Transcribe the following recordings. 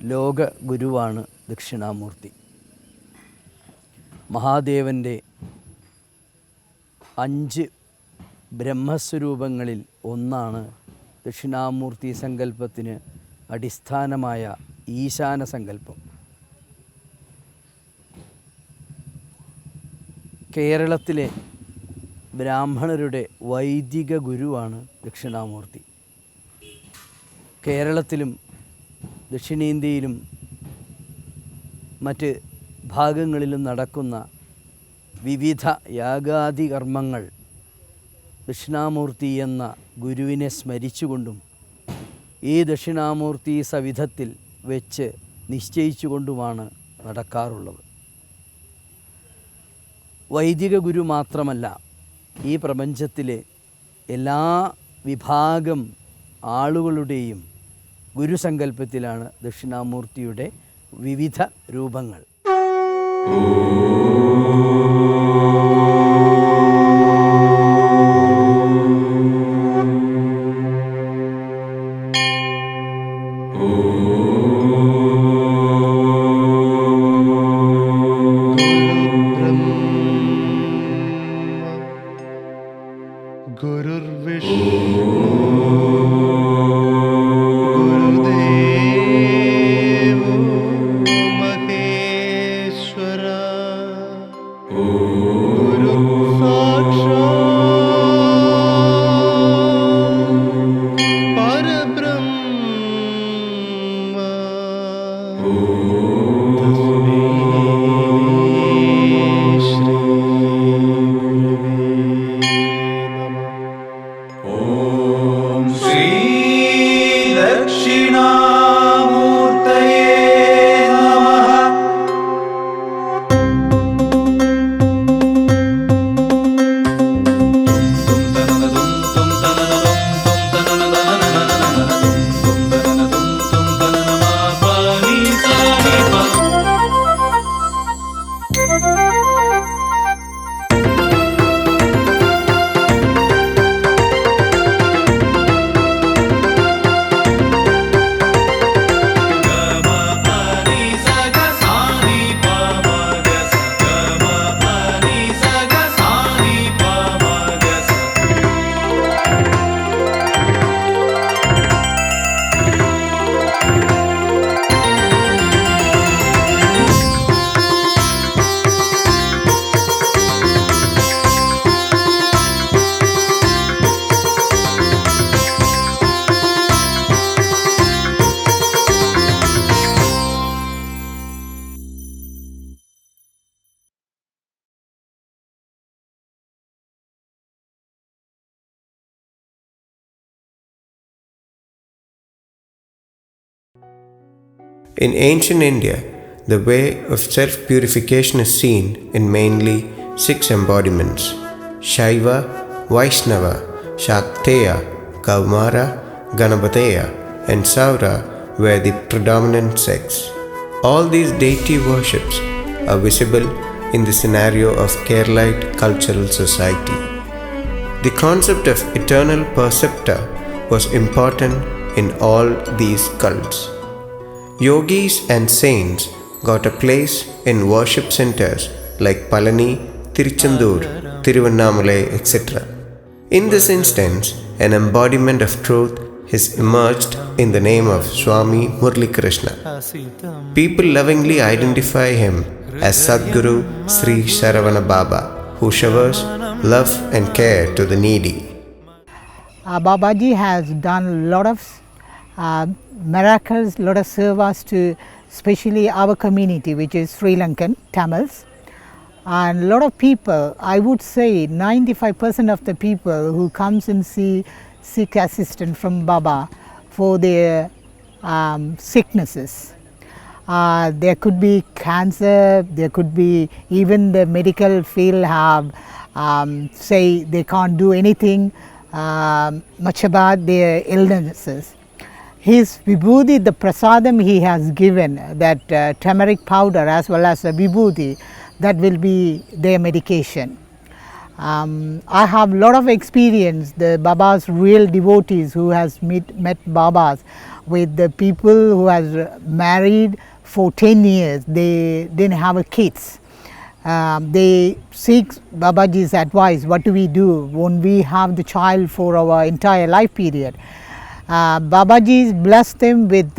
ലോക ഗുരുവാണ് ദക്ഷിണാമൂർത്തി. മഹാദേവൻ്റെ 5 ബ്രഹ്മസ്വരൂപങ്ങളിൽ ഒന്നാണ് ദക്ഷിണാമൂർത്തി സങ്കല്പത്തിന് അടിസ്ഥാനമായ ഈശാന സങ്കല്പം. കേരളത്തിലെ ബ്രാഹ്മണരുടെ വൈദിക ഗുരുവാണ് ദക്ഷിണാമൂർത്തി. കേരളത്തിലും ദക്ഷിണേന്ത്യയിലും മറ്റ് ഭാഗങ്ങളിലും നടക്കുന്ന വിവിധ യാഗാദി കർമ്മങ്ങൾ ദക്ഷിണാമൂർത്തി എന്ന ഗുരുവിനെ സ്മരിച്ചുകൊണ്ടും ഈ ദക്ഷിണാമൂർത്തി സവിധത്തിൽ വെച്ച് നിശ്ചയിച്ചുകൊണ്ടുമാണ് നടക്കാറുള്ളത്. വൈദിക ഗുരു മാത്രമല്ല, ഈ പ്രപഞ്ചത്തിലെ എല്ലാ വിഭാഗം ആളുകളുടെയും ഗുരുസങ്കല്പത്തിലാണ് ദക്ഷിണാമൂർത്തിയുടെ വിവിധ രൂപങ്ങൾ. In ancient India, the way of self-purification is seen in mainly 6 embodiments: Shaiva, Vaishnava, Shakteya, Kaumara, Ganapateya, and Saura were the predominant sects. All these deity worships are visible in the scenario of Keralite cultural society. The concept of eternal perceptor was important in all these cults. Yogis and saints got a place in worship centers like Palani, Tiruchendur, Tiruvannamalai, etc. In this instance, an embodiment of truth has emerged in the name of Swami Murli Krishna. People lovingly identify him as Sadguru Shree Sharavanababa, who showers love and care to the needy. Babaji has done a lot of miracles, lot of service to especially our community, which is Sri Lankan Tamils, and a lot of people, I would say 95% of the people who comes and seek assistance from Baba for their sicknesses. There could be cancer, there could be even the medical field have say they can't do anything much about their illnesses. His vibhuti, the prasadam he has given, that turmeric powder as well as the vibhuti, that will be their medication. I have a lot of experience, the Baba's real devotees who has met Babas with the people who has married for 10 years, they didn't have a kids. They seek Babaji's advice, what do we do when we have the child for our entire life period. Babaji blessed them with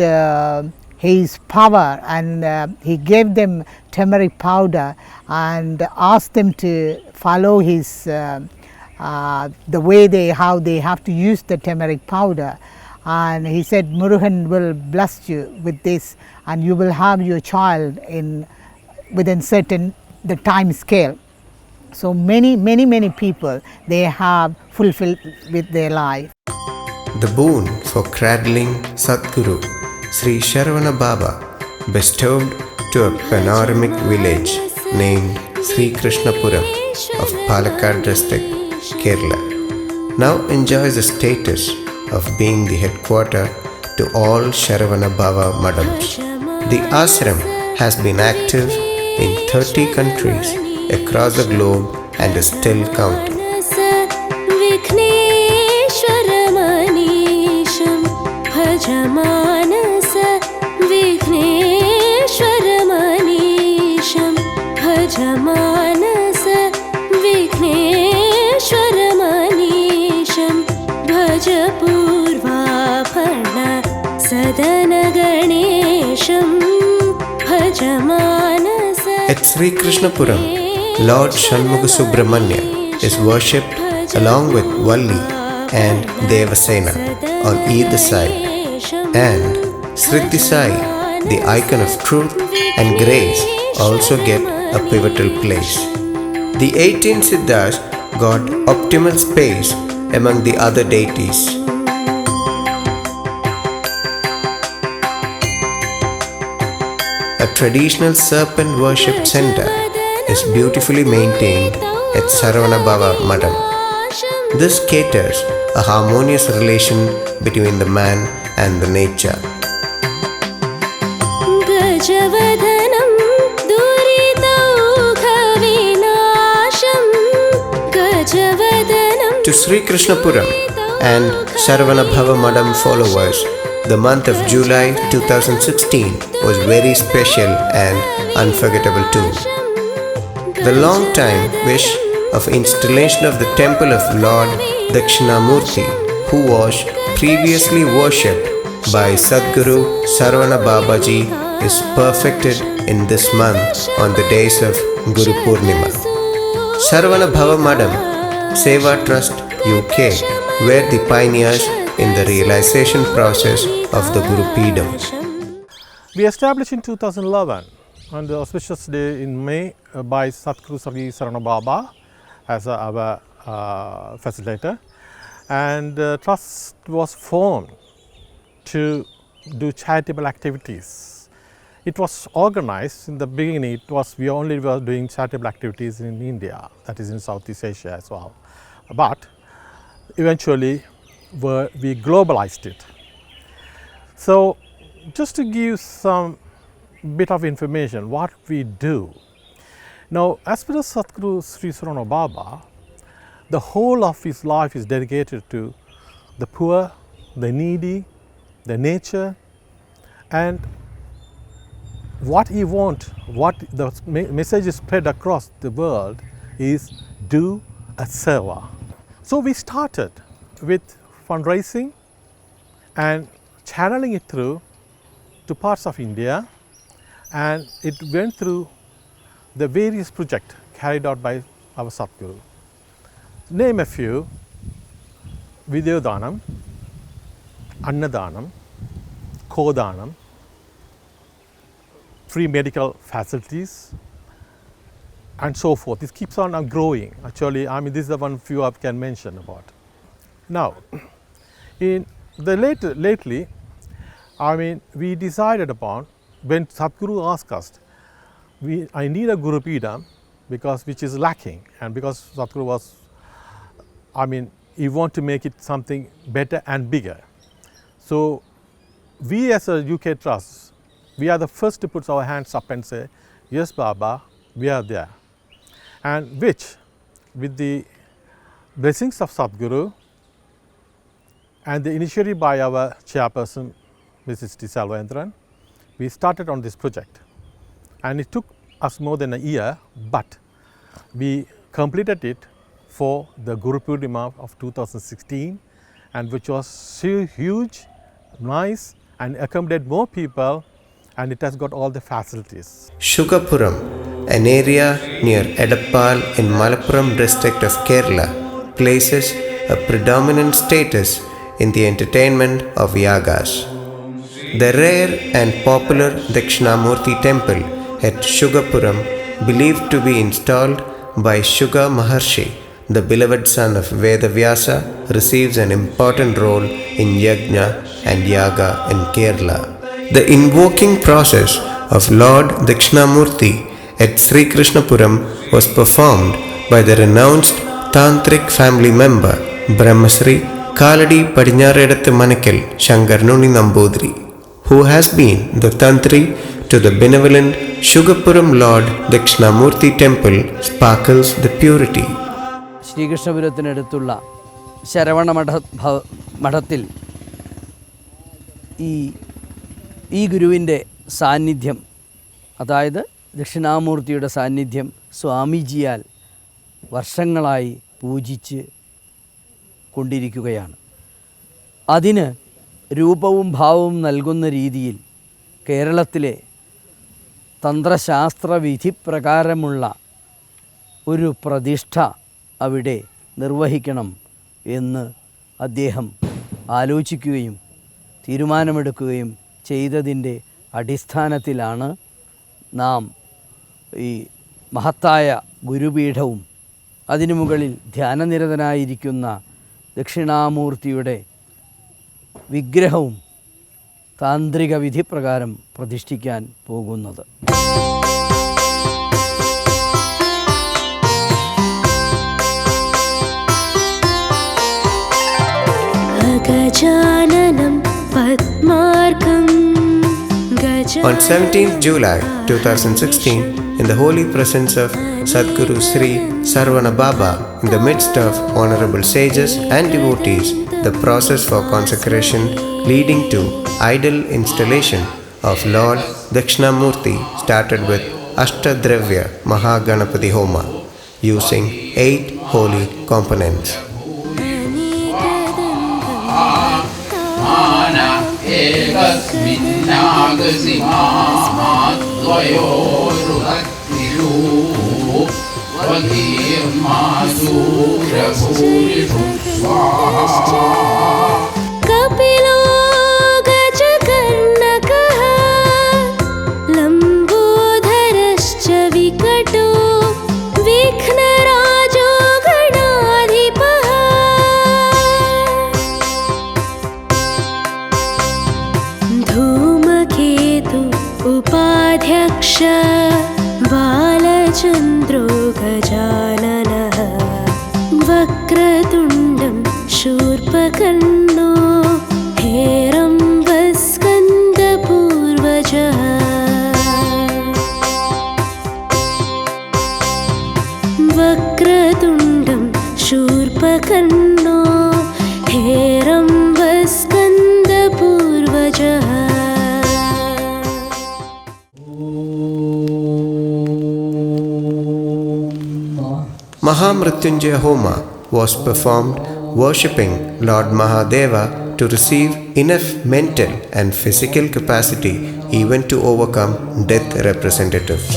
his power, and he gave them turmeric powder and asked them to follow his the way how they have to use the turmeric powder. And he said, Murugan will bless you with this, and you will have your child within certain the time scale. So many people they have fulfilled with their life. The boon for cradling Sadguru, Sri Sharavanababa, bestowed to a panoramic village named Shreekrishnapuram of Palakkad district, Kerala, now enjoys the status of being the headquarter to all Sharavanababa madams. The ashram has been active in 30 countries across the globe and is still counting. At Shreekrishnapuram, Lord Shanmugasubramanya is worshipped along with Valli and Devasena on either side, and Sriddhi Sai, the icon of truth and grace, also get a pivotal place. The 18 Siddhas got optimal space among the other deities. A traditional serpent worship center is beautifully maintained at Sharavanababa Madam. This caters a harmonious relation between the man and the nature. To Shreekrishnapuram and Sharavanababa Madam followers, the month of July 2016 was very special and unforgettable too. The long time wish of installation of the temple of Lord Dhakshinamoorthy, who was previously worshipped by Sadguru Sharavanababa is perfected in this month on the days of Guru Purnima. Sharavanababa Madam, Seva Trust UK, were the pioneers in the realization process of the Guru Peedom. We established in 2011 on the auspicious day in May by Sadguru Sri Sharavanababa as our facilitator, and trust was formed to do charitable activities. It was organized in the beginning. We only were doing charitable activities in India, that is in Southeast Asia as well. But eventually we globalized it. So just to give some bit of information what we do. Now, as per Sadguru Sri Sharavanababa, the whole of his life is dedicated to the poor, the needy, the nature, and what he wants, what the message is spread across the world is do a seva. So we started with fundraising and channeling it through to parts of India, and it went through the various projects carried out by our Sadguru. Name a few: Vidyodanam, Annadanam, Kodanam, free medical facilities, and so forth. This keeps on growing. Actually, this is the one few I can mention about. Now, in the lately, we decided upon, when Sadguru asked us, I need a Guru Peedam which is lacking, and because Sadguru was, he want to make it something better and bigger. So we as a UK Trust, we are the first to put our hands up and say, yes Baba, we are there. And which, with the blessings of Sadguru and the initiative by our chairperson, Mrs. T. Salvendran, we started on this project. And it took us more than a year, but we completed it for the Guru Peedom of 2016, and which was so huge, nice, and accommodated more people, and it has got all the facilities. Shreekrishnapuram, an area near Edappal in Malappuram district of Kerala, places a predominant status in the entertainment of yagas. The rare and popular Dhakshinamoorthy temple at Shreekrishnapuram, believed to be installed by Shuga Maharshi, the beloved son of Vedavyasa, receives an important role in Yajna and Yaga in Kerala. The invoking process of Lord Dhakshinamoorthy at Shreekrishnapuram was performed by the renounced Tantric family member Brahmasri Kaladi Padinyaredathu Manakil Shankarnuni Nambudri, who has been the Tantri to the benevolent Shreekrishnapuram Lord Dhakshinamoorthy temple, sparkles the purity. ശ്രീകൃഷ്ണപുരത്തിനടുത്തുള്ള Saravana മഠത്തിൽ ഈ ഗുരുവിൻ്റെ സാന്നിധ്യം, അതായത് ദക്ഷിണാമൂർത്തിയുടെ സാന്നിധ്യം സ്വാമിജിയാൽ വർഷങ്ങളായി പൂജിച്ച് കൊണ്ടിരിക്കുകയാണ്. അതിന് രൂപവും ഭാവവും നൽകുന്ന രീതിയിൽ കേരളത്തിലെ തന്ത്രശാസ്ത്ര വിധിപ്രകാരമുള്ള ഒരു പ്രതിഷ്ഠ അവിടെ നിർവഹിക്കണം എന്ന് അദ്ദേഹം ആലോചിക്കുകയും തീരുമാനമെടുക്കുകയും ചെയ്തതിൻ്റെ അടിസ്ഥാനത്തിലാണ് നാം ഈ മഹത്തായ ഗുരുപീഠവും അതിനു മുകളിൽ ധ്യാനനിരതനായിരിക്കുന്ന ദക്ഷിണാമൂർത്തിയുടെ വിഗ്രഹവും താന്ത്രിക വിധിപ്രകാരം പ്രതിഷ്ഠിക്കാൻ പോകുന്നത്. On 17th July 2016, in the holy presence of Sadguru Shree Sharavanababa, in the midst of honorable sages and devotees, the process for consecration leading to idol installation of Lord Dhakshinamoorthy started with Ashtadravya Mahaganapati Homa, using 8 holy components. बालचन्द्रो गजाननः वक्रतुण्डं शूर्पकर्णो हेरम्बस्कन्दपूर्वजः वक्रतुण्डं शूर्पकर्णो हेरम्बस्कन्दपूर्वजः. Mahamrityunjaya Homa was performed worshipping Lord Mahadeva to receive enough mental and physical capacity even to overcome death representatives.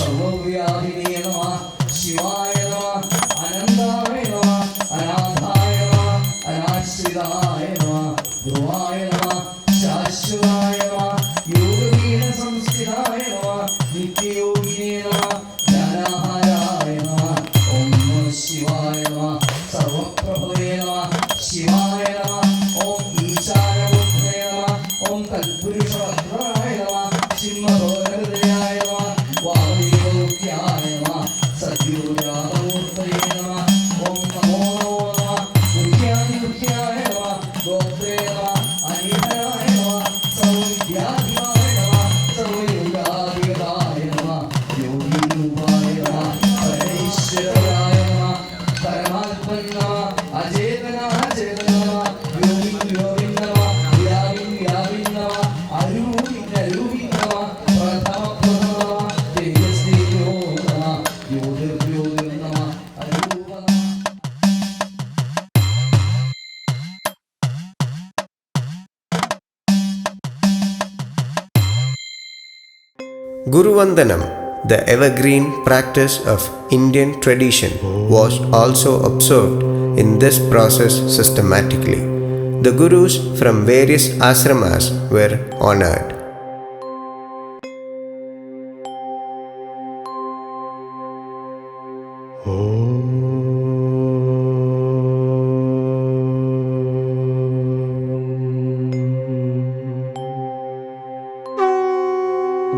Are Guru Vandanam, the evergreen practice of Indian tradition, was also observed in this process systematically. The Gurus from various ashramas were honored.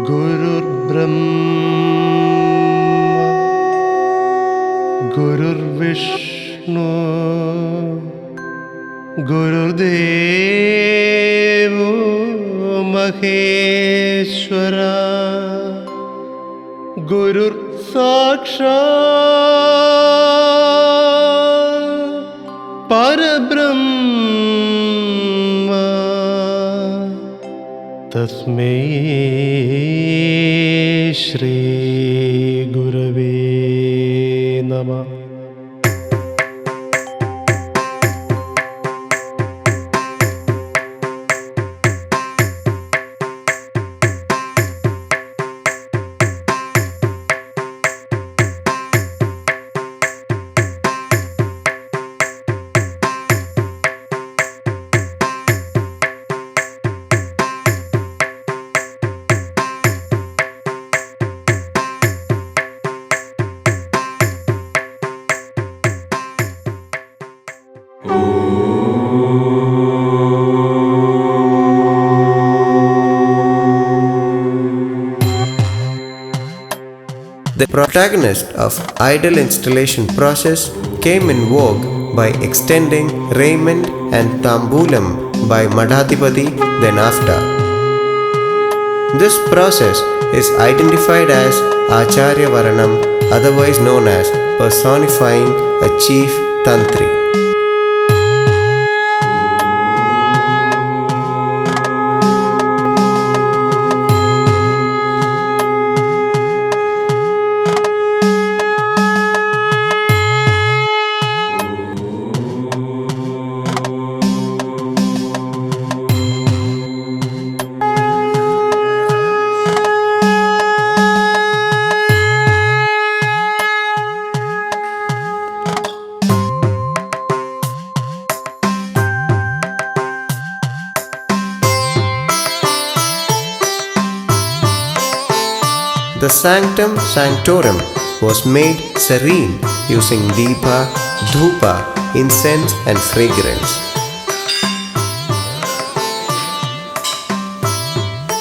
Gurur Brahma Gurur Vishnu Gurur Devo Maheshwara Gurur Sakshat Parabrahma Tasmai Shri Gurave Namah. The protagonist of idol installation process came in vogue by extending raiment and tambulam by Madhadipati then after. This process is identified as Acharya Varanam, otherwise known as personifying a chief tantri. The sanctum sanctorum was made serene using deepa, dhupa, incense and fragrance.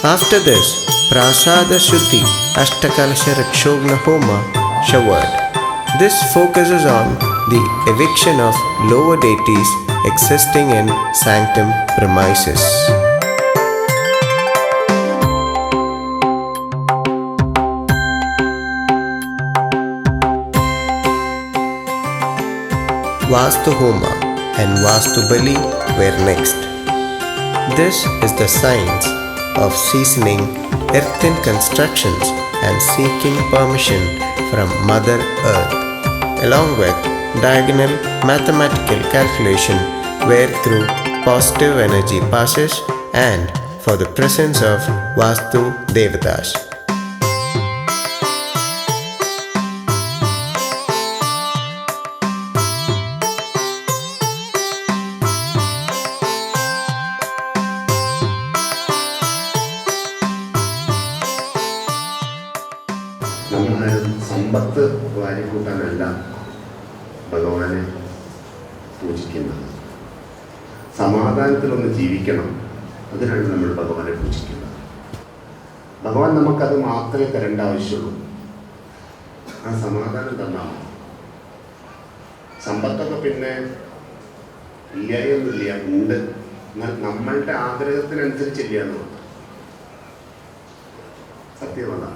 After this, Prasada Shuddhi Ashtakalasha Rakshogna Homa showered. This focuses on the eviction of lower deities existing in sanctum premises. Vastu Homa and Vastu Bali were next. This is the science of seasoning earthen constructions and seeking permission from Mother Earth, along with diagonal mathematical calculation where through positive energy passes and for the presence of Vastu Devatas. നമ്മൾ സമ്പത്ത് വാരിക്കൂട്ടാനല്ല ഭഗവാനെ പൂജിക്കുന്നത്. സമാധാനത്തിലൊന്ന് ജീവിക്കണം, അതിനാണ് നമ്മൾ ഭഗവാനെ പൂജിക്കുന്നത്. ഭഗവാൻ നമുക്കത് മാത്രമേ തരേണ്ട ആവശ്യമുള്ളൂ. ആ സമാധാനം തന്നാൽ സമ്പത്തൊക്കെ പിന്നെ ഇല്ലായൊന്നുമില്ല, ഉണ്ട്. എന്നാൽ നമ്മളുടെ ആഗ്രഹത്തിനനുസരിച്ചില്ല എന്നുള്ളത് സത്യമാണ്.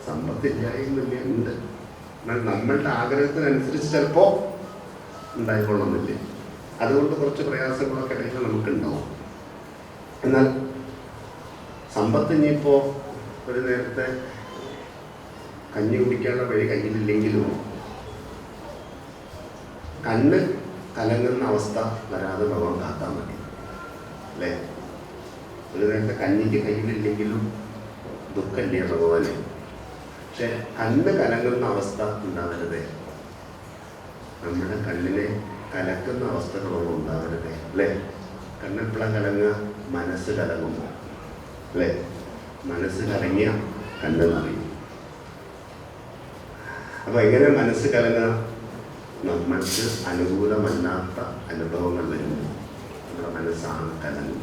സമ്പത്തില്ലായിരുന്നില്ല, ഉണ്ട്. എന്നാൽ നമ്മളുടെ ആഗ്രഹത്തിനനുസരിച്ച് ചിലപ്പോൾ ഉണ്ടായിക്കൊള്ളുന്നില്ല. അതുകൊണ്ട് കുറച്ച് പ്രയാസങ്ങളൊക്കെ ഇടയിൽ നമുക്കുണ്ടാവും. എന്നാൽ സമ്പത്ത് ഇനിയിപ്പോൾ ഒരു നേരത്തെ കഞ്ഞി കുടിക്കാനുള്ള വഴി കയ്യിലില്ലെങ്കിലും കണ്ണ് കലങ്ങുന്ന അവസ്ഥ വരാതെ ഭഗവാൻ കാത്താൽ മതി, അല്ലേ? ഒരു നേരത്തെ കഞ്ഞിക്ക് കയ്യിലില്ലെങ്കിലും ദുഃഖമില്ല ഭഗവാന്. പക്ഷെ കണ്ണ് കലങ്ങുന്ന അവസ്ഥ ഉണ്ടാവരുതേ, നമ്മുടെ കണ്ണിനെ കലക്കുന്ന അവസ്ഥകളൊന്നും ഉണ്ടാവരുതേ അല്ലേ. കണ്ണെപ്പോഴാണ് കലങ്ങുക? മനസ്സ് കലങ്ങുമ്പോൾ അല്ലേ. മനസ്സ് കലങ്ങിയ കണ്ണ് നിറയും. അപ്പം എങ്ങനെ മനസ്സ് കലങ്ങുക? നമ്മൾക്ക് അനുകൂലമല്ലാത്ത അനുഭവങ്ങൾ വരുമ്പോൾ നമ്മുടെ മനസ്സാണ് കലങ്ങും.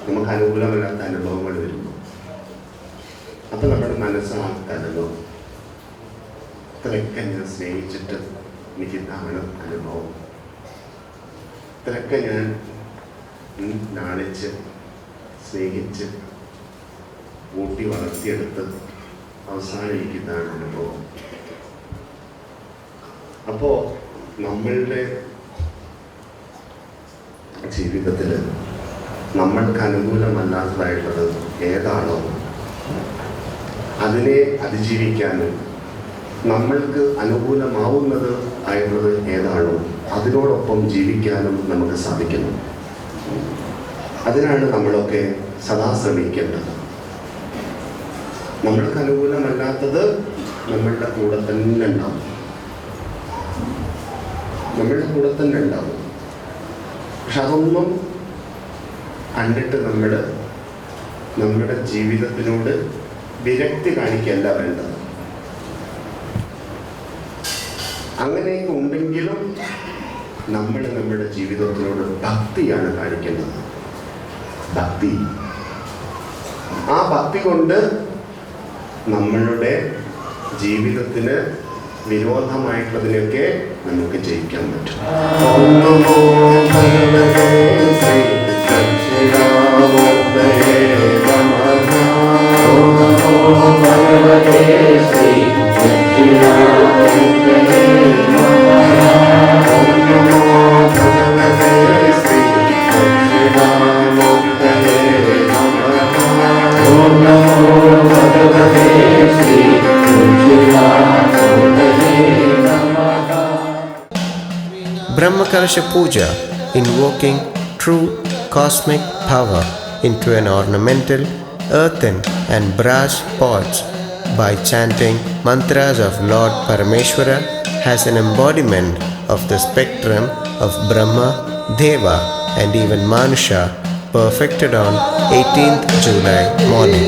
നമുക്ക് അനുകൂലമല്ലാത്ത അനുഭവങ്ങൾ വരുമ്പോൾ അപ്പം നമ്മുടെ മനസ്സാണ് കലങ്ങും. ഇത്രയൊക്കെ ഞാൻ സ്നേഹിച്ചിട്ട് എനിക്കിതാണ് അനുഭവം, ഇത്രയൊക്കെ ഞാൻ ലാളിച്ച് സ്നേഹിച്ച് ഊട്ടി വളർത്തിയെടുത്ത് അവസാനം എനിക്കിതാണ് അനുഭവം. അപ്പോൾ നമ്മളുടെ ജീവിതത്തിൽ നമ്മൾക്ക് അനുകൂലമല്ലാത്തതായിട്ടുള്ളത് ഏതാണോ അതിനെ അതിജീവിക്കാനും നമ്മൾക്ക് അനുകൂലമാവുന്നത് ആയിട്ടുള്ളത് ഏതാണോ അതിനോടൊപ്പം ജീവിക്കാനും നമുക്ക് സാധിക്കുന്നു. അതിനാണ് നമ്മളൊക്കെ സദാ ശ്രമിക്കേണ്ടത്. നമ്മൾക്ക് അനുകൂലമല്ലാത്തത് നമ്മളുടെ കൂടെ തന്നെ ഉണ്ടാവും, നമ്മളുടെ കൂടെ തന്നെ ഉണ്ടാവും. പക്ഷെ അതൊന്നും കണ്ടിട്ട് നമ്മുടെ ജീവിതത്തിനോട് വിരക്തി കാണിക്കല്ല വേണ്ടത്. അങ്ങനെയൊക്കെ ഉണ്ടെങ്കിലും നമ്മൾ നമ്മുടെ ജീവിതത്തിനോട് ഭക്തിയാണ് കാണിക്കേണ്ടത്. ഭക്തി, ആ ഭക്തി കൊണ്ട് നമ്മളുടെ ജീവിതത്തിന് വിരോധമായിട്ടുള്ളതിനൊക്കെ നമുക്ക് ജയിക്കാൻ പറ്റും. ഓം നമോ ഭഗവതേ ശ്രീ ദക്ഷിണാമൂർത്തയേ നമഃ. ഓം നമോ ഭഗവതേ ശ്രീ ദക്ഷിണാമൂർത്തയേ നമഃ. ഓം നമോ ഭഗവതേ ശ്രീ ദക്ഷിണാമൂർത്തയേ നമഃ. ഓം നമോ ഭഗവതേ Shri Brahma Kalasha Puja, invoking true cosmic power into an ornamental, earthen and brass pots by chanting mantras of Lord Parameshwara, has an embodiment of the spectrum of Brahma, Deva and even Manusha, perfected on 18th July morning.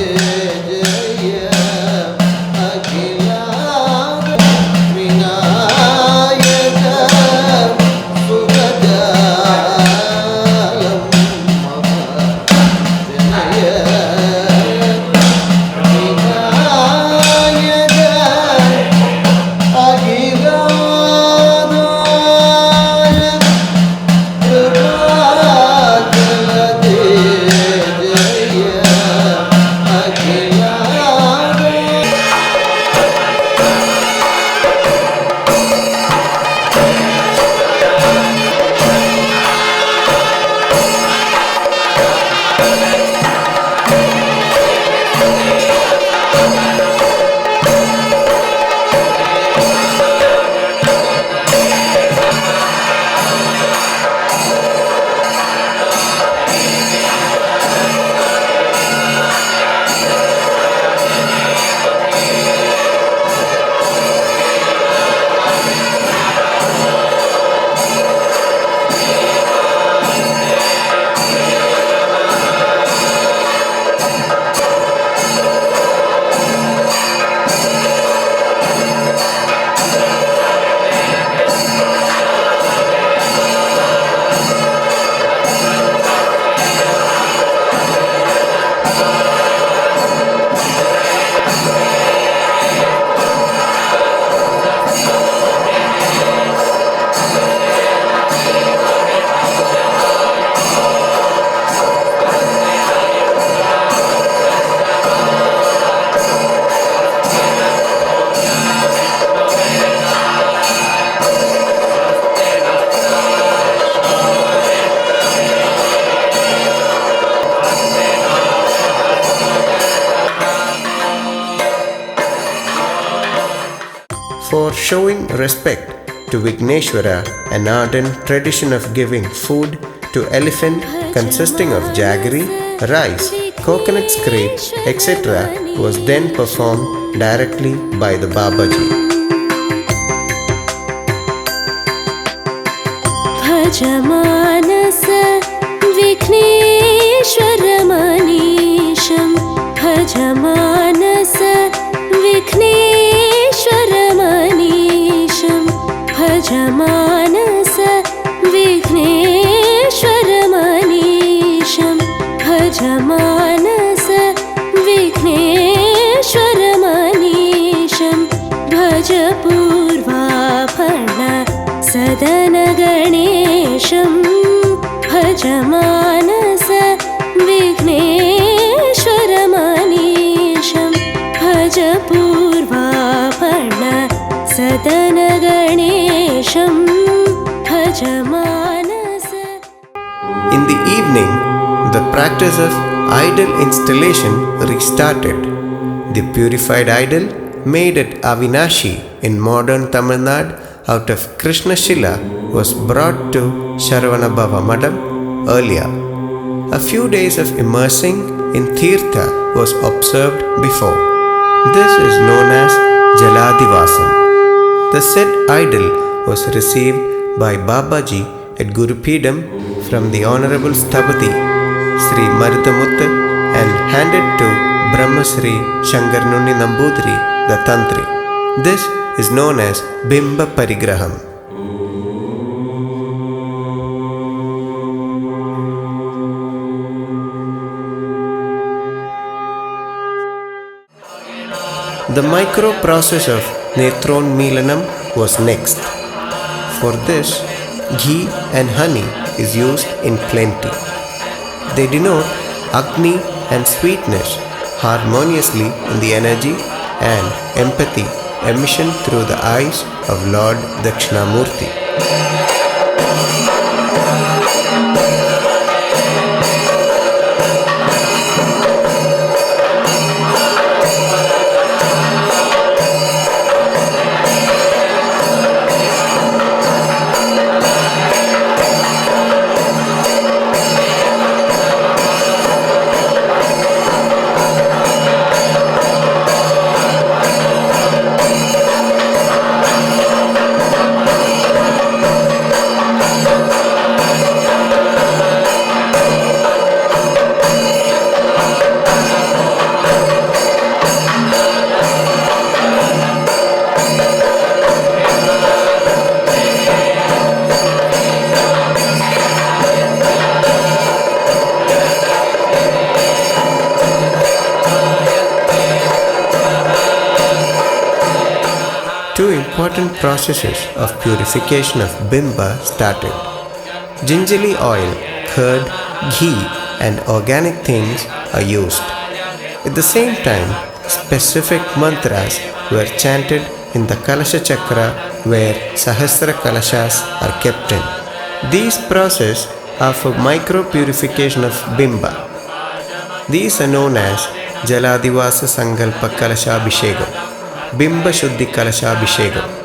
For showing respect to Vigneshwara, an ardent tradition of giving food to elephant consisting of jaggery, rice, coconut scrape, etc. was then performed directly by the Babaji. भजमानस विघ्नेश्वरमनीशं भजमानस विघ्नेश्वरमनीशं भजमानस विघ्नेश्वरमनीशं भजमानस विघ्नेश्वरमनीशं भज पूर्वाभरण सदनगणेशं भजमानस विघ्नेश्वरमनीशं भज पूर्वाभरण सदनगणेशं भजमानस. In the evening, the practice of idol installation restarted. The purified idol made at Avinashi in modern Tamil Nadu out of Krishna Shila was brought to Sharavanababa Madam earlier. A few days of immersing in Tirtha was observed before. This is known as Jaladivasam. The said idol was received by Babaji at Guru Peedom from the Honorable Stabati Sri Maruthamuttu and handed to Brahma Sri Shankarnunni Nambudiri the Tantri. This is known as Bimba Parigraham. The micro process of Netron Milanam was next. For this, ghee and honey is used in plenty. They denote Agni and sweetness harmoniously in the energy and empathy emission through the eyes of Lord Dhakshinamoorthy. Two important processes of purification of Bimba started. Gingerly oil, curd, ghee and organic things are used. At the same time, specific mantras were chanted in the Kalasha Chakra where Sahasra Kalashas are kept in. These processes are for micro purification of Bimba. These are known as Jaladivasa Sankalpa Kalashabhishekam, Bimba Shuddhi Kalashabhishekam.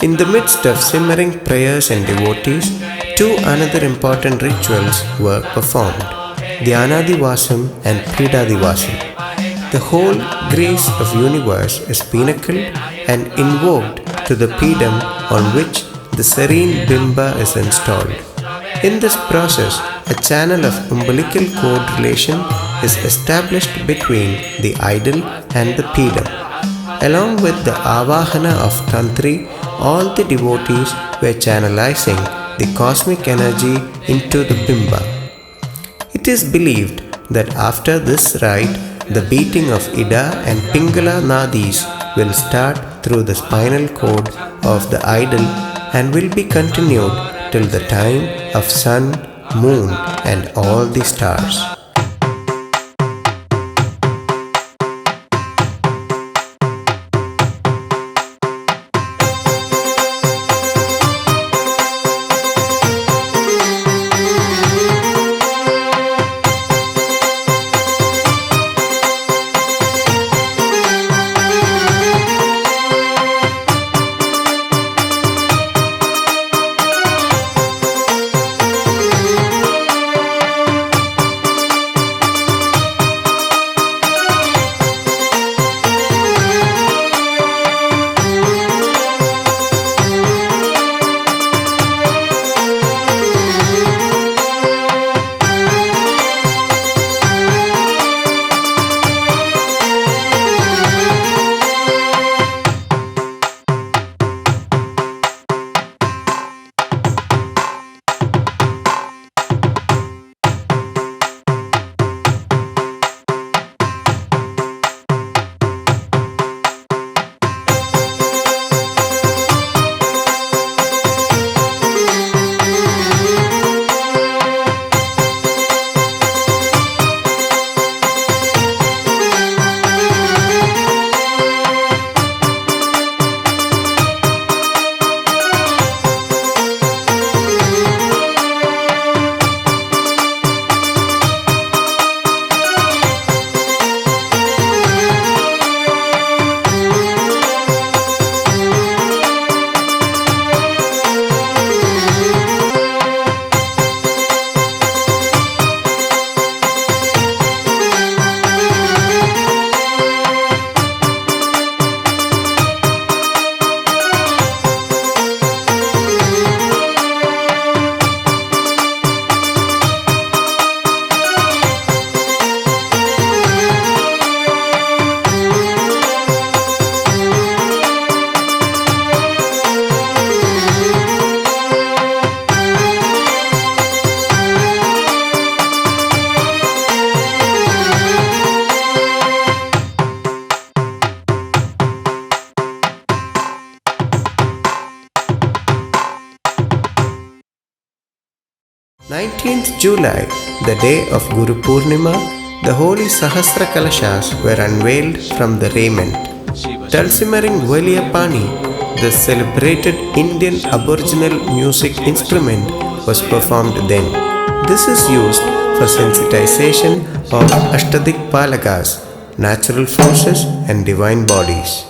In the midst of simmering prayers and devotees, two another important rituals were performed, Dhyanadivasam and Pridadivasam. The whole grace of universe is pinnacled and invoked to the Peedom on which the serene Bimba is installed. In this process, a channel of umbilical cord relation is established between the idol and the Peedom. Along with the Avahana of Tantri, all the devotees were channelizing the cosmic energy into the Bimba. It is believed that after this rite, the beating of Ida and Pingala Nadis will start through the spinal cord of the idol and will be continued till the time of sun, moon and all the stars. July, the day of Guru Purnima, the holy Sahasra Kalashas were unveiled from the raiment. Dulcimering Veliyapani, the celebrated Indian Aboriginal music instrument, was performed then. This is used for sensitization of Ashtadikpalakas, natural forces and divine bodies.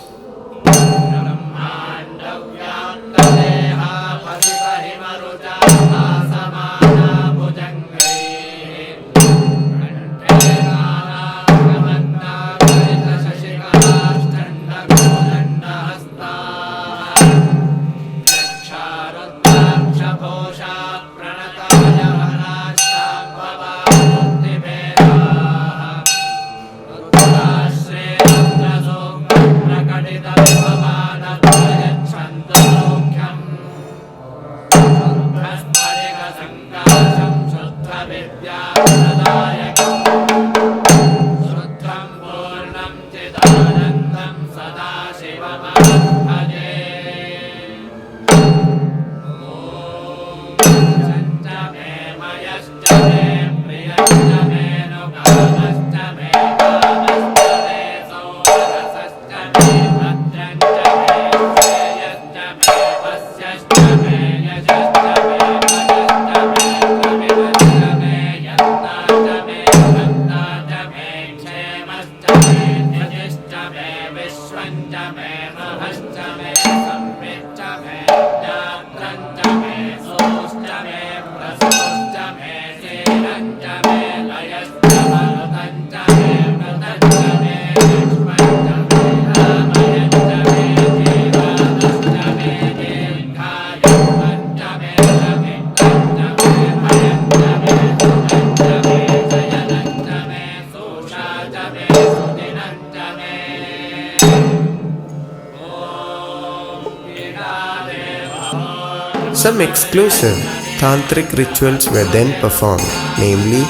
Some exclusive tantric rituals were then performed, namely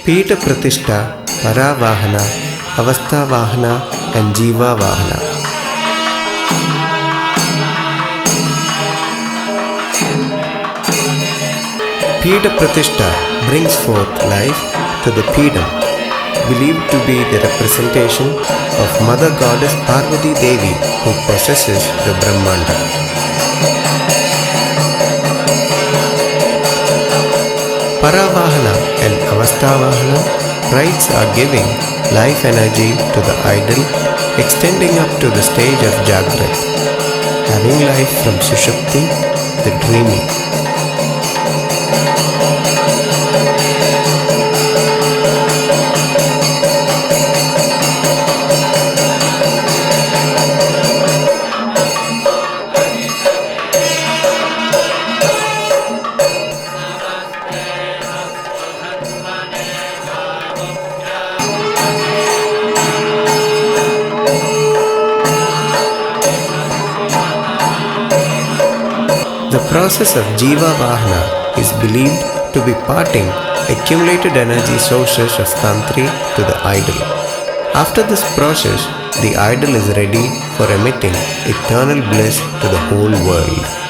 Pita Pratishta, Paravahana, Avasthavahana and Jiva Vahana. Pita Pratishta brings forth life to the Peedom, believed to be the representation of Mother Goddess Parvati Devi who possesses the Brahmanda. Paravahana and Avasthavahana rites are giving life energy to the idol, extending up to the stage of Jagrat, having life from Sushupti, the dreaming. The process of Jiva Vahana is believed to be parting accumulated energy sources of Tantri to the idol. After this process, the idol is ready for emitting eternal bliss to the whole world.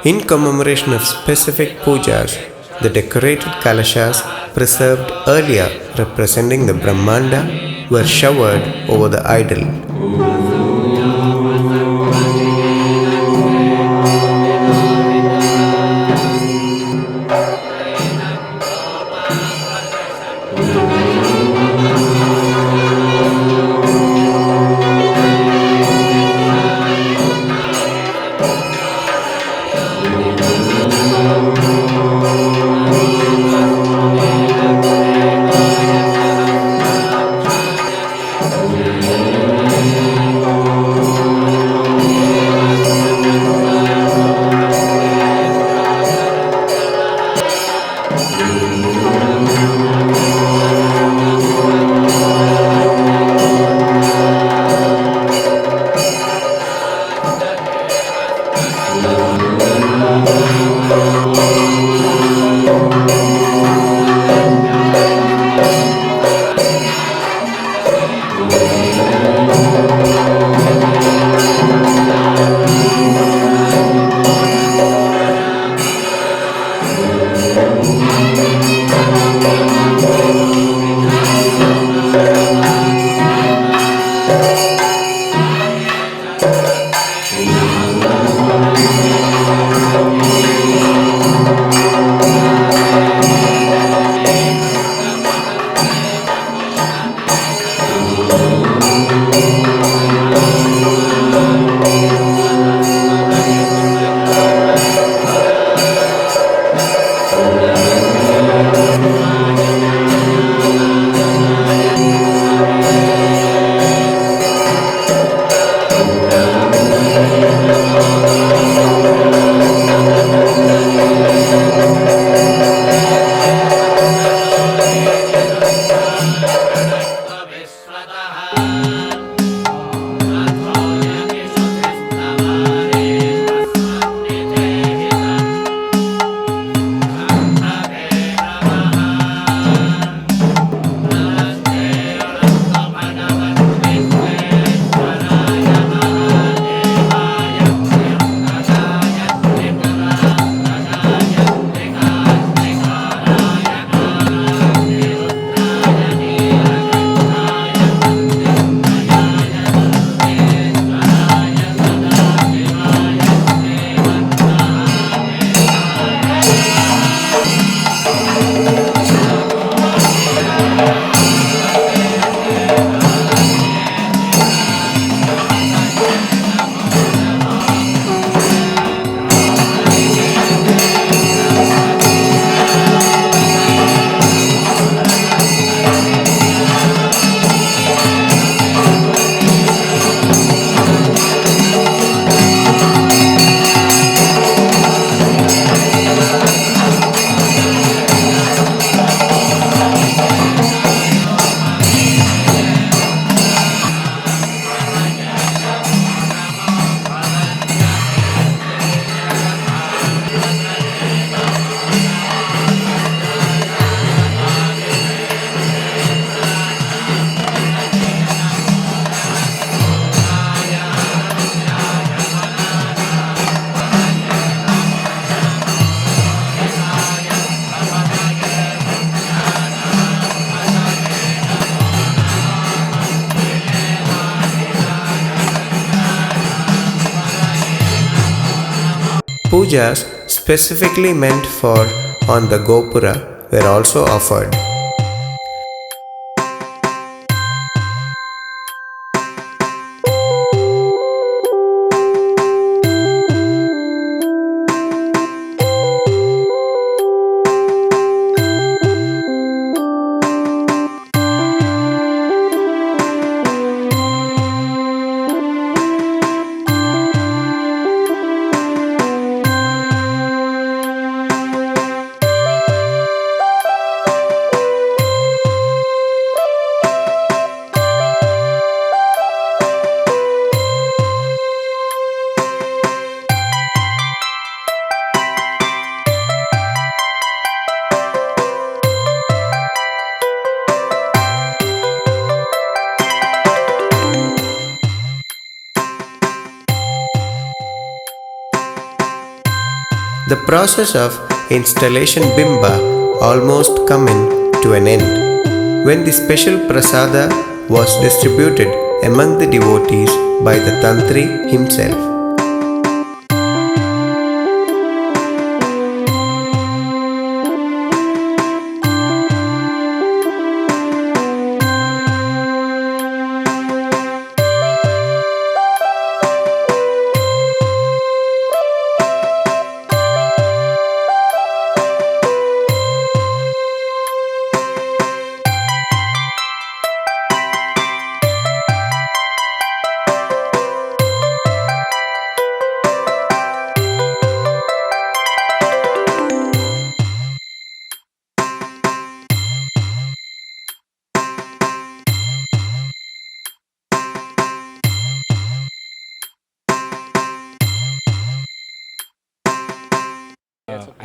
In commemoration of specific pujas, the decorated kalashas preserved earlier representing the Brahmanda were showered over the idol. pujas specifically meant for on the Gopura were also offered. The process of installation bimba almost coming to an end when the special prasada was distributed among the devotees by the Tantri himself.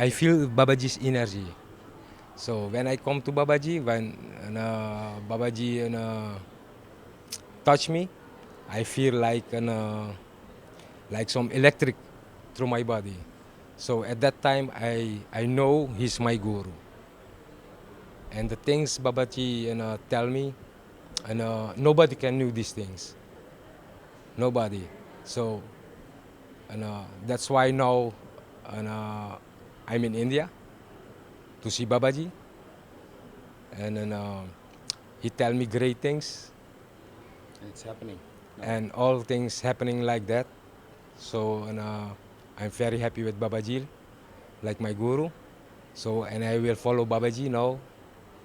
I feel Babaji's energy. So when I come to Babaji, when Babaji touch me, I feel like some electric through my body. So at that time, I know he's my guru. And the things Babaji tell me, and nobody can do these things. Nobody. So that's why now I'm in India to see Babaji, and then he tell me great things. It's happening. And all things happening like that. So I'm very happy with Babaji, like my guru. So and I will follow Babaji now,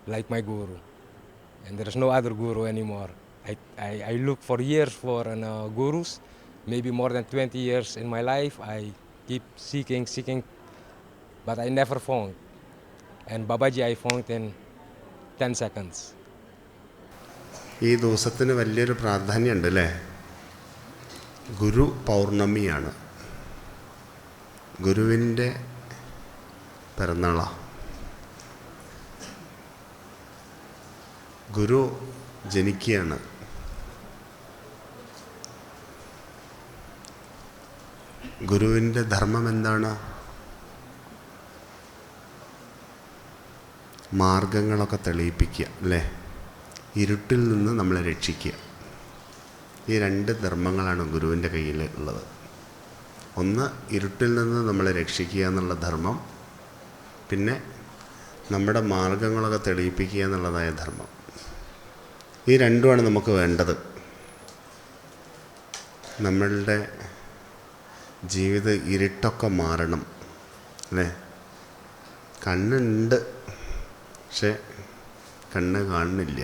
like my guru. And there's no other guru anymore. I look for years for gurus, maybe more than 20 years in my life. I keep seeking, but I never found. And Babaji I found in 10 seconds. ഈ ദിവസത്തിന് വലിയൊരു പ്രാധാന്യമുണ്ട് അല്ലേ? ഗുരു പൗർണമിയാണ്. ഗുരുവിൻ്റെ പിറന്നാളാണ്. ഗുരു ജനിക്കുകയാണ്. ഗുരുവിൻ്റെ ധർമ്മം എന്താണ്? മാർഗങ്ങളൊക്കെ തെളിയിപ്പിക്കുക അല്ലേ? ഇരുട്ടിൽ നിന്ന് നമ്മളെ രക്ഷിക്കുക. ഈ രണ്ട് ധർമ്മങ്ങളാണ് ഗുരുവിൻ്റെ കയ്യിൽ ഉള്ളത്. ഒന്ന് ഇരുട്ടിൽ നിന്ന് നമ്മളെ രക്ഷിക്കുക എന്നുള്ള ധർമ്മം, പിന്നെ നമ്മുടെ മാർഗങ്ങളൊക്കെ തെളിയിപ്പിക്കുക എന്നുള്ളതായ ധർമ്മം. ഈ രണ്ടുമാണ് നമുക്ക് വേണ്ടത്. നമ്മളുടെ ജീവിത ഇരുട്ടൊക്കെ മാറണം അല്ലേ? കണ്ണുണ്ട്, പക്ഷെ കണ്ണ് കാണുന്നില്ല.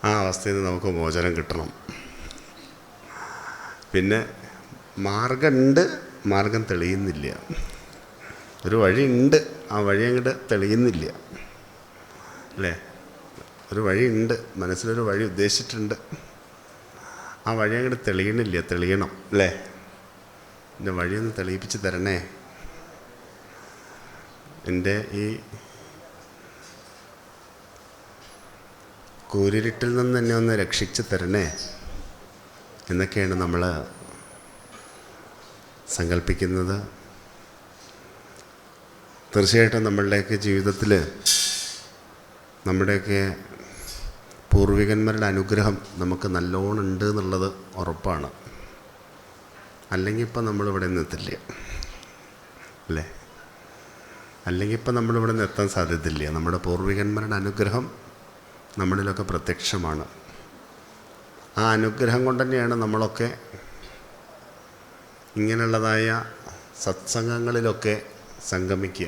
ആ അവസ്ഥയിൽ നിന്ന് നമുക്ക് മോചനം കിട്ടണം. പിന്നെ മാർഗമുണ്ട്, മാർഗം തെളിയുന്നില്ല. ഒരു വഴിയുണ്ട്, ആ വഴി അങ്ങോട്ട് തെളിയുന്നില്ല അല്ലേ? ഒരു വഴിയുണ്ട്, മനസ്സിലൊരു വഴി ഉദ്ദേശിച്ചിട്ടുണ്ട്, ആ വഴി അങ്ങോട്ട് തെളിയണില്ല. തെളിയണം അല്ലേ? എൻ്റെ വഴിയൊന്ന് തെളിയിപ്പിച്ച് തരണേ. എൻ്റെ ഈ കൂരിരുട്ടിൽ നിന്ന് എന്നെ ഒന്ന് രക്ഷിച്ച് തരണേ എന്നൊക്കെയാണ് നമ്മൾ സങ്കല്പിക്കുന്നത്. തീർച്ചയായിട്ടും നമ്മളുടെയൊക്കെ ജീവിതത്തിൽ നമ്മുടെയൊക്കെ പൂർവികന്മാരുടെ അനുഗ്രഹം നമുക്ക് നല്ലോണം ഉണ്ട് എന്നുള്ളത് ഉറപ്പാണ്. അല്ലെങ്കിൽ ഇപ്പം നമ്മളിവിടെ നിർത്തില്ല അല്ലേ? അല്ലെങ്കിൽ ഇപ്പം നമ്മളിവിടെ നിർത്താൻ സാധ്യതയില്ല. നമ്മുടെ പൂർവികന്മാരുടെ അനുഗ്രഹം നമ്മളിലൊക്കെ പ്രത്യക്ഷമാണ്. ആ അനുഗ്രഹം കൊണ്ട് തന്നെയാണ് നമ്മളൊക്കെ ഇങ്ങനെയുള്ളതായ സത്സംഗങ്ങളിലൊക്കെ സംഗമിക്കുക.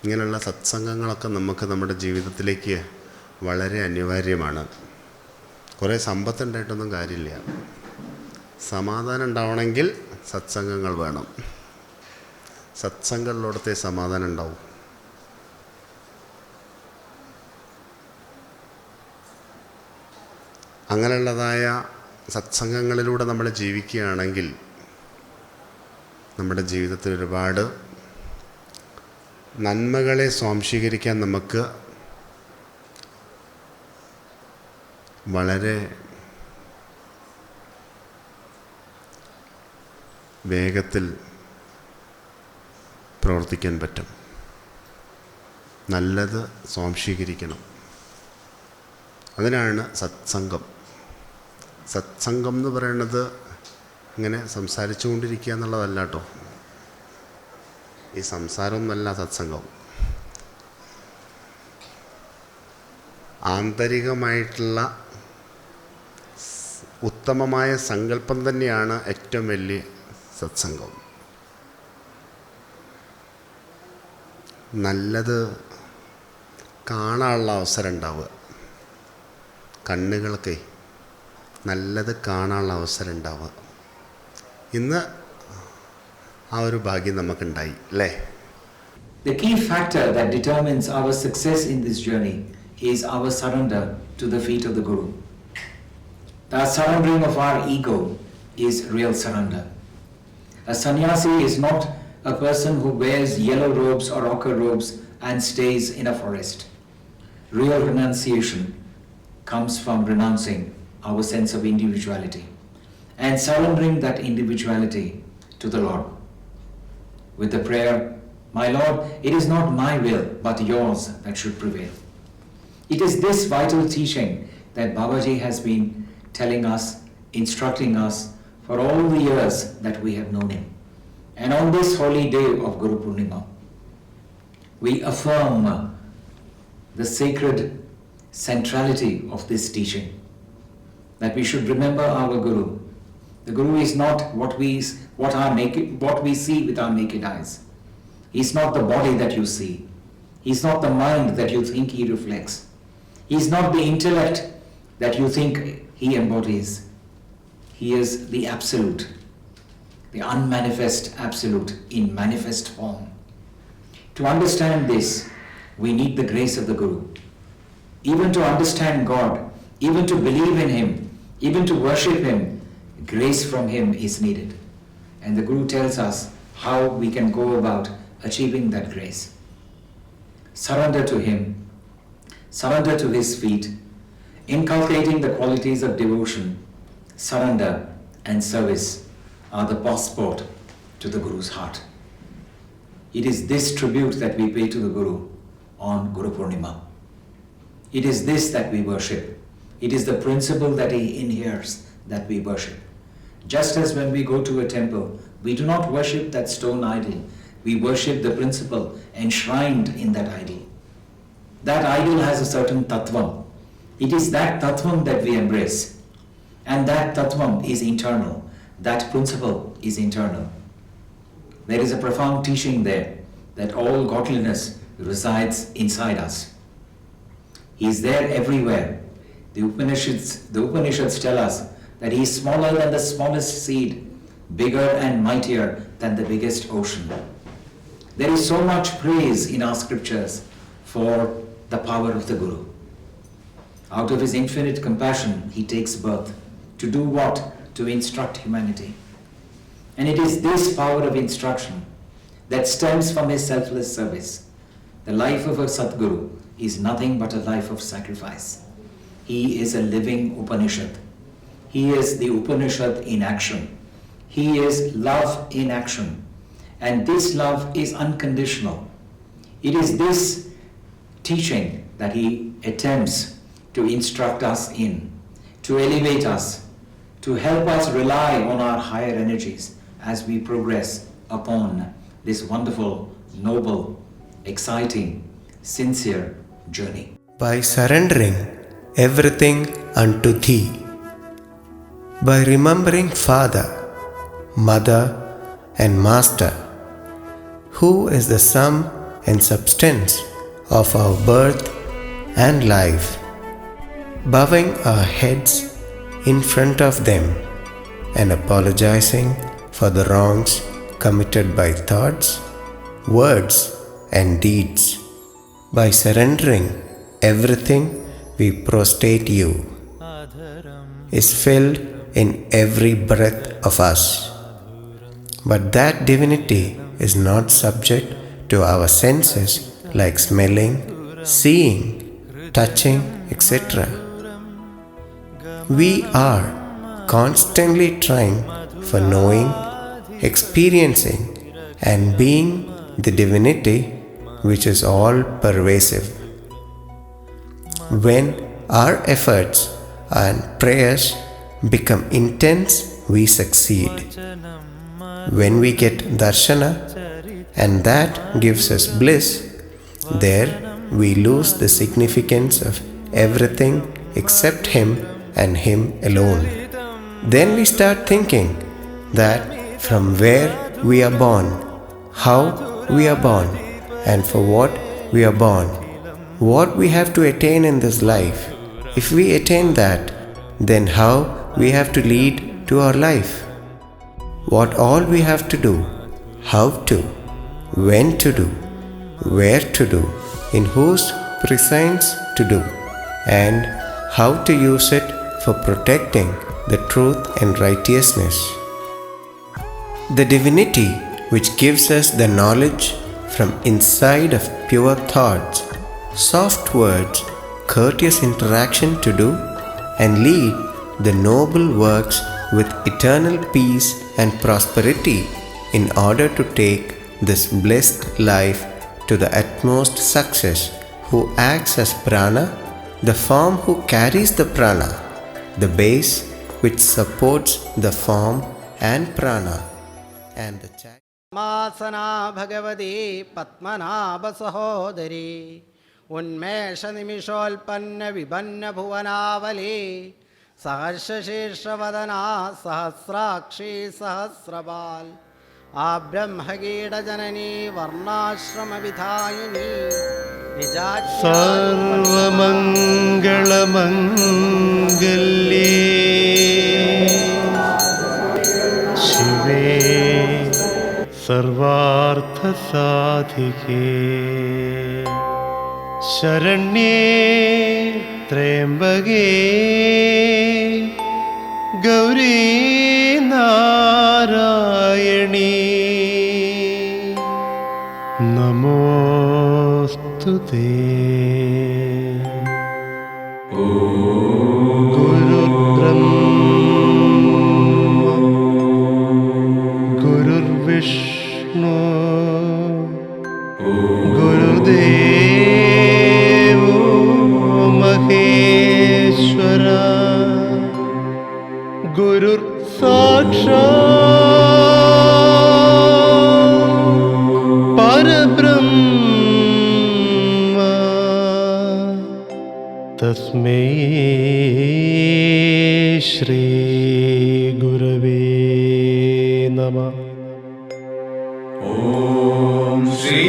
ഇങ്ങനെയുള്ള സത്സംഗങ്ങളൊക്കെ നമുക്ക് നമ്മുടെ ജീവിതത്തിലേക്ക് വളരെ അനിവാര്യമാണ്. കുറേ സമ്പത്തുണ്ടായിട്ടൊന്നും കാര്യമില്ല. സമാധാനം ഉണ്ടാവണമെങ്കിൽ സത്സംഗങ്ങൾ വേണം. സത്സംഗങ്ങളിലോടത്തെ സമാധാനം ഉണ്ടാവും. അങ്ങനെയുള്ളതായ സത്സംഗങ്ങളിലൂടെ നമ്മൾ ജീവിക്കുകയാണെങ്കിൽ നമ്മുടെ ജീവിതത്തിൽ ഒരുപാട് നന്മകളെ സ്വാംശീകരിക്കാൻ നമുക്ക് വളരെ വേഗത്തിൽ പ്രവർത്തിക്കാൻ പറ്റും. നല്ലത് സ്വാംശീകരിക്കണം. അതിനാണ് സത്സംഗം. സത്സംഗം എന്ന് പറയുന്നത് ഇങ്ങനെ സംസാരിച്ചു കൊണ്ടിരിക്കുക എന്നുള്ളതല്ല കേട്ടോ. ഈ സംസാരമൊന്നുമല്ല സത്സംഗം. ആന്തരികമായിട്ടുള്ള ഉത്തമമായ സങ്കല്പം തന്നെയാണ് ഏറ്റവും വലിയ സത്സംഗം. നല്ലത് കാണാനുള്ള അവസരം ഉണ്ടാവുക. കണ്ണുകളൊക്കെ നല്ലത് കാണാനുള്ള അവസരം ഉണ്ടാവുക. ഇന്ന് ആ ഒരു ഭാഗ്യം നമുക്കുണ്ടായി അല്ലേ? The key factor that determines our success in this journey is our surrender to the feet of the Guru. The surrendering of our ego is real surrender. A sannyasi is not a person who wears yellow robes or ochre robes and stays in a forest. Real renunciation comes from renouncing our sense of individuality and surrendering that individuality to the Lord. With the prayer, "My Lord, it is not my will but yours that should prevail." It is this vital teaching that Babaji has been telling us, instructing us for all the years that we have known him. And on this holy day of Guru Purnima, we affirm the sacred centrality of this teaching, that we should remember our Guru. The Guru is not what we see with our naked eyes. He's not the body that you see. He's not the mind that you think he reflects. He's not the intellect that you think he embodies. He is the absolute, the unmanifest absolute in manifest form. To understand this, we need the grace of the Guru. Even to understand God, even to believe in him, even to worship him, grace from him is needed. And the Guru tells us how we can go about achieving that grace. Surrender to him, surrender to his feet, inculcating the qualities of devotion, surrender and service are the passport to the Guru's heart. It is this tribute that we pay to the Guru on Guru Purnima. It is this that we worship. It is the principle that he inheres that we worship. Just as when we go to a temple, we do not worship that stone idol. We worship the principle enshrined in that idol. That idol has a certain tattvam. It is that tattvam that we embrace. And that tattvam is internal. That principle is internal. There is a profound teaching there that all godliness resides inside us. He is there everywhere. The Upanishads tell us that he is smaller than the smallest seed, bigger and mightier than the biggest ocean. There is so much praise in our scriptures for the power of the Guru. Out of his infinite compassion, he takes birth. To do what? To instruct humanity. And it is this power of instruction that stems from his selfless service. The life of a Sadguru is nothing but a life of sacrifice. He is a living Upanishad. He is the Upanishad in action. He is love in action. And this love is unconditional. It is this teaching that he attempts to instruct us in, to elevate us, to to help us rely on our higher energies as we progress upon this wonderful, noble, exciting, sincere journey. By surrendering everything unto Thee, by remembering Father, Mother, and Master, who is the sum and substance of our birth and life, bowing our heads in front of them and apologizing for the wrongs committed by thoughts, words, and deeds. By surrendering everything, we prostrate You, is filled in every breath of us. But that divinity is not subject to our senses like smelling, seeing, touching, etc. We are constantly trying for knowing, experiencing, and being the divinity which is all pervasive. When our efforts and prayers become intense, we succeed. When we get darshana and that gives us bliss, there we lose the significance of everything except Him and Him alone. Then we start thinking that from where we are born, how we are born, and for what we are born, what we have to attain in this life. If we attain that, then how we have to lead to our life. What all we have to do, how to, when to do, where to do, in whose presence to do, and how to use it for protecting the truth and righteousness. The divinity which gives us the knowledge from inside of pure thoughts, soft words, courteous interaction to do and lead the noble works with eternal peace and prosperity in order to take this blessed life to the utmost success, who acts as prana, the form who carries the prana, the base which supports the form and prana, and the child. Masana Bhagavati Patmanabha Sahodari Unmesha Nimishol-panna Vibhanna Bhuvanavali Saharsha Shirshvadana Sahasrakshi Sahasrabal Abrahmagida Janani Varnashrama Vidhayini Sarvamangala Mangalye Shive Sarvartha Sadhike Sharanye Trembage Gauri Narayani Namostute Guru Brahma Guru Vishnu Guru Devo Maheshwara Guru Sakshat Parabrahma Tasmai Shri Gurave Namah. Om Shri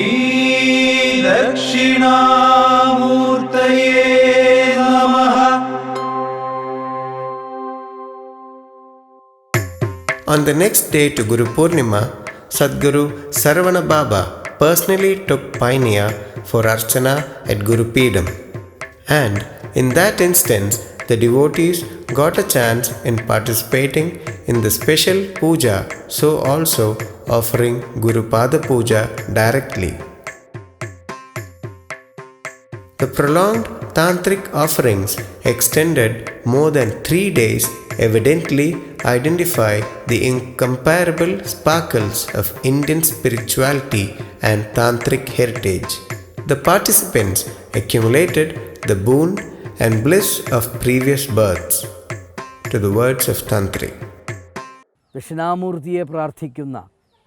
Dhakshinamoorthaye Namaha. On the next day to Guru Purnima, Sadguru Sharavanababa personally took pioneer for Archana at Guru Peedom. And in that instance, the devotees got a chance in participating in the special puja, so also offering Guru Pada Puja directly. The prolonged tantric offerings extended more than 3 days evidently identify the incomparable sparkles of Indian spirituality and tantric heritage. The participants accumulated the boon and bliss of previous births. to the words of Tantri. ദക്ഷിണാമൂർത്തിയെ പ്രാർത്ഥിക്കുന്ന,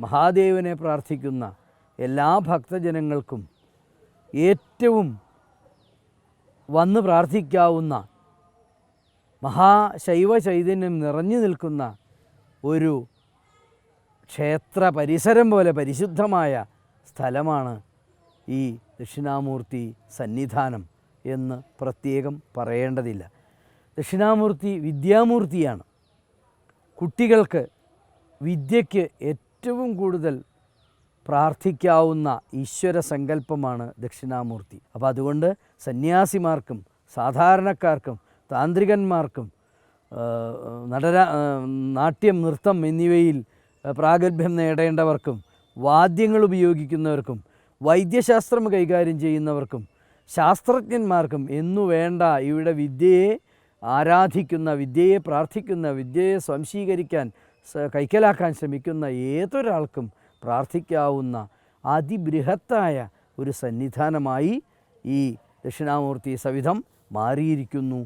മഹാദേവനെ പ്രാർത്ഥിക്കുന്ന എല്ലാ ഭക്തജനങ്ങൾക്കും ഏറ്റവും വന്ന് പ്രാർത്ഥിക്കാവുന്ന മഹാശൈവ ചൈതന്യം നിറഞ്ഞു നിൽക്കുന്ന ഒരു ക്ഷേത്ര പരിസരം പോലെ പരിശുദ്ധമായ സ്ഥലമാണ് ഈ ദക്ഷിണാമൂർത്തി സന്നിധാനം എന്ന് പ്രത്യേകം പറയേണ്ടതില്ല. ദക്ഷിണാമൂർത്തി വിദ്യാമൂർത്തിയാണ്. കുട്ടികൾക്ക് വിദ്യയ്ക്ക് ഏറ്റവും കൂടുതൽ പ്രാർത്ഥിക്കാവുന്ന ഈശ്വര സങ്കല്പമാണ് ദക്ഷിണാമൂർത്തി. അപ്പോൾ അതുകൊണ്ട് സന്യാസിമാർക്കും സാധാരണക്കാർക്കും താന്ത്രികന്മാർക്കും നാട്യം, നൃത്തം എന്നിവയിൽ പ്രാഗൽഭ്യം നേടേണ്ടവർക്കും വാദ്യങ്ങൾ ഉപയോഗിക്കുന്നവർക്കും വൈദ്യശാസ്ത്രം കൈകാര്യം ചെയ്യുന്നവർക്കും ശാസ്ത്രജ്ഞന്മാർക്കും എന്നു വേണ്ട ഇവിടെ വിദ്യയെ ആരാധിക്കുന്ന, വിദ്യയെ പ്രാർത്ഥിക്കുന്ന, വിദ്യയെ സ്വാംശീകരിക്കാൻ കൈക്കലാക്കാൻ ശ്രമിക്കുന്ന ഏതൊരാൾക്കും പ്രാർത്ഥിക്കാവുന്ന അതിബൃഹത്തായ ഒരു സന്നിധാനമായി ഈ ദക്ഷിണാമൂർത്തി സവിധം മാറിയിരിക്കുന്നു.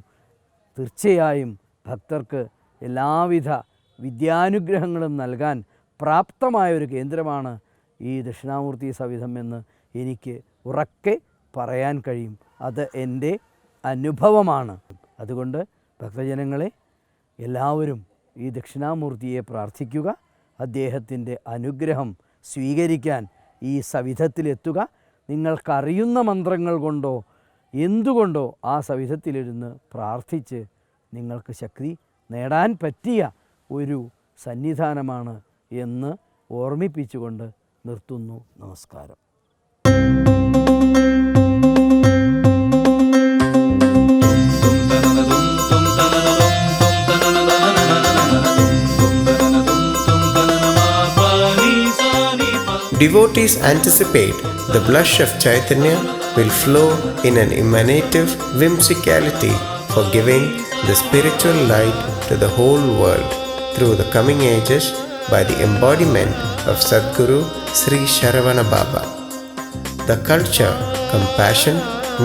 തീർച്ചയായും ഭക്തർക്ക് എല്ലാവിധ വിദ്യാനുഗ്രഹങ്ങളും നൽകാൻ പ്രാപ്തമായ ഒരു കേന്ദ്രമാണ് ഈ ദക്ഷിണാമൂർത്തി സവിധം എന്ന് എനിക്ക് ഉറക്കെ പറയാൻ കഴിയും. അത് എൻ്റെ അനുഭവമാണ്. അതുകൊണ്ട് ഭക്തജനങ്ങളെ എല്ലാവരും ഈ ദക്ഷിണാമൂർത്തിയെ പ്രാർത്ഥിക്കുക, അദ്ദേഹത്തിൻ്റെ അനുഗ്രഹം സ്വീകരിക്കാൻ ഈ സവിധത്തിലെത്തുക. നിങ്ങൾക്കറിയുന്ന മന്ത്രങ്ങൾ കൊണ്ടോ എന്തുകൊണ്ടോ ആ സവിധത്തിലിരുന്ന് പ്രാർത്ഥിച്ച് നിങ്ങൾക്ക് ശക്തി നേടാൻ പറ്റിയ ഒരു സന്നിധാനമാണ് എന്ന് ഓർമ്മിപ്പിച്ചുകൊണ്ട് നിർത്തുന്നു. നമസ്കാരം. Devotees anticipate the blush of Chaitanya will flow in an emanative whimsicality for giving the spiritual light to the whole world through the coming ages by the embodiment of Sadguru Sri Sharavanababa. The culture, compassion,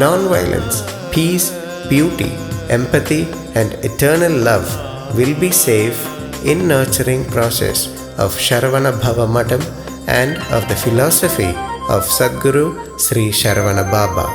non-violence, peace, beauty, empathy and eternal love will be safe in nurturing process of Sharavanababa Madam and of the philosophy of Sadguru Sri Sharavanababa.